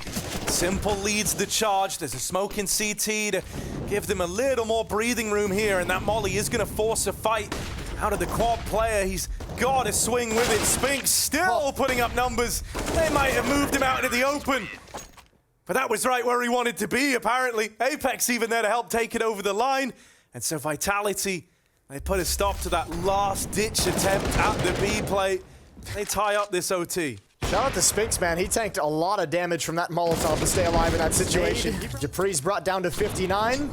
Simple leads the charge. There's a smoke in CT to give them a little more breathing room here, and that molly is going to force a fight out of the quad player. He's got to swing with it. Spink still putting up numbers. They might have moved him out into the open, but that was right where he wanted to be, apparently. Apex even there to help take it over the line, and so Vitality, they put a stop to that last-ditch attempt at the B play. They tie up this OT. Shout out to Spinks, man. He tanked a lot of damage from that Molotov to stay alive in that situation. Dupree's brought down to 59.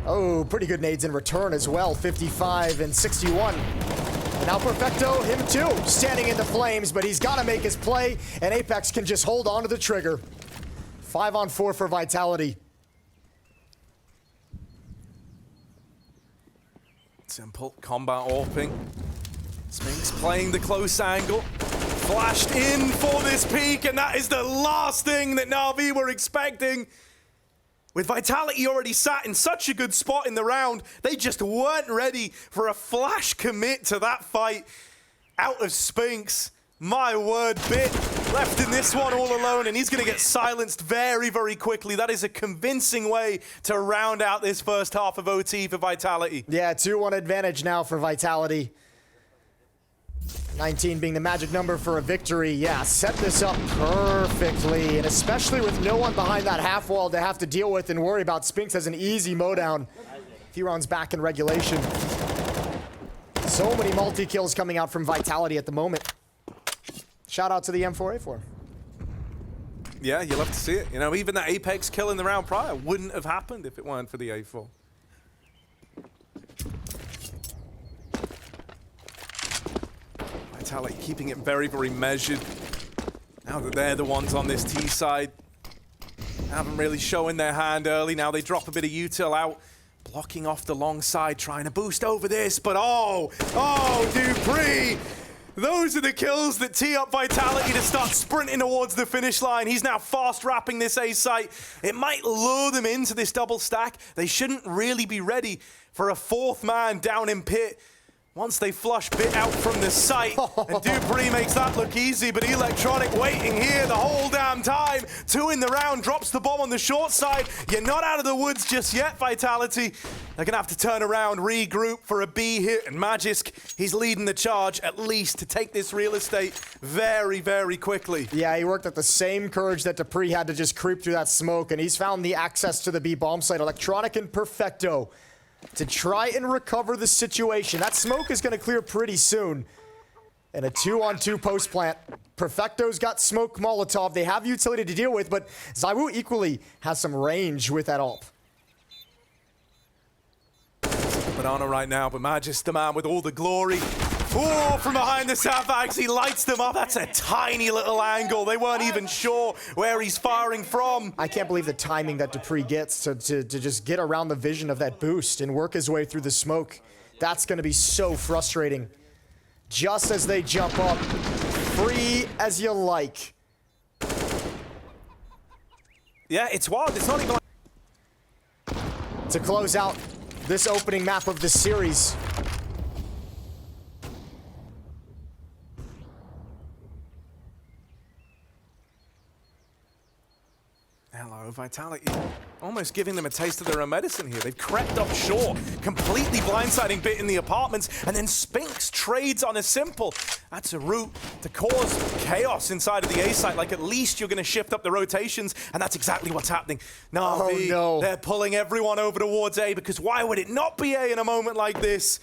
Oh, pretty good nades in return as well. 55 and 61. And now Perfecto, him too, standing in the flames, but he's got to make his play, and Apex can just hold on to the trigger. 5 on 4 for Vitality. Simple combat AWPing. Spinks playing the close angle. Flashed in for this peek, and that is the last thing that NaVi were expecting. With Vitality already sat in such a good spot in the round, they just weren't ready for a flash commit to that fight. Out of Spinks. My word, Bit left in this one all alone, and he's going to get silenced very, very quickly. That is a convincing way to round out this first half of OT for Vitality. Yeah, 2-1 advantage now for Vitality. 19 being the magic number for a victory. Yeah, set this up perfectly, and especially with no one behind that half wall to have to deal with and worry about. Spinks has an easy mowdown. He runs back in regulation. So many multi-kills coming out from Vitality at the moment. Shout out to the M4A4. Yeah, you love to see it. You know, even that Apex kill in the round prior wouldn't have happened if it weren't for the A4. Vitality keeping it very, very measured. Now that they're the ones on this T side, haven't really shown their hand early. Now they drop a bit of util out, blocking off the long side, trying to boost over this, but oh, Dupree! Those are the kills that tee up Vitality to start sprinting towards the finish line. He's now fast wrapping this A site. It might lure them into this double stack. They shouldn't really be ready for a fourth man down in pit. Once they flush Bit out from the site, and Dupree makes that look easy, but Electronic waiting here the whole damn time. 2 in the round, drops the bomb on the short side. You're not out of the woods just yet, Vitality. They're gonna have to turn around, regroup for a B hit, and Magisk, he's leading the charge at least to take this real estate very, very quickly. Yeah, he worked at the same courage that Dupree had to just creep through that smoke, and he's found the access to the B bomb site. Electronic and Perfecto to try and recover the situation. That smoke is going to clear pretty soon. And a 2-on-2 post plant. Perfecto's got smoke Molotov. They have utility to deal with, but ZywOo equally has some range with that ult. Banana right now, but Magisk, the man with all the glory. Oh, from behind the sandbags, he lights them up. That's a tiny little angle. They weren't even sure where he's firing from. I can't believe the timing that Dupree gets to just get around the vision of that boost and work his way through the smoke. That's going to be so frustrating. Just as they jump up, free as you like. Yeah, it's wild. It's not even like... To close out this opening map of the series. Hello, Vitality. Almost giving them a taste of their own medicine here. They've crept up shore, completely blindsiding Bit in the apartments, and then Spinks trades on a simple. That's a route to cause chaos inside of the A site. Like, at least you're going to shift up the rotations, and that's exactly what's happening. NaVi, no. They're pulling everyone over towards A, because why would it not be A in a moment like this?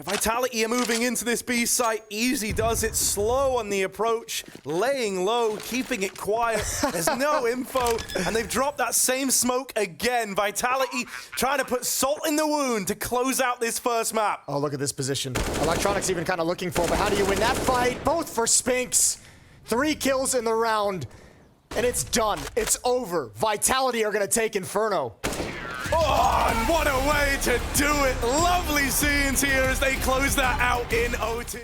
Vitality are moving into this B site. Easy does it, slow on the approach, laying low, keeping it quiet. There's no info, and they've dropped that same smoke again. Vitality trying to put salt in the wound to close out this first map. Oh, look at this position. Electronics even kind of looking for, but how do you win that fight? Both for Spinks. 3 kills in the round, and it's done. It's over. Vitality are going to take Inferno. Oh, and what a way to do it. Lovely scenes here as they close that out in OT.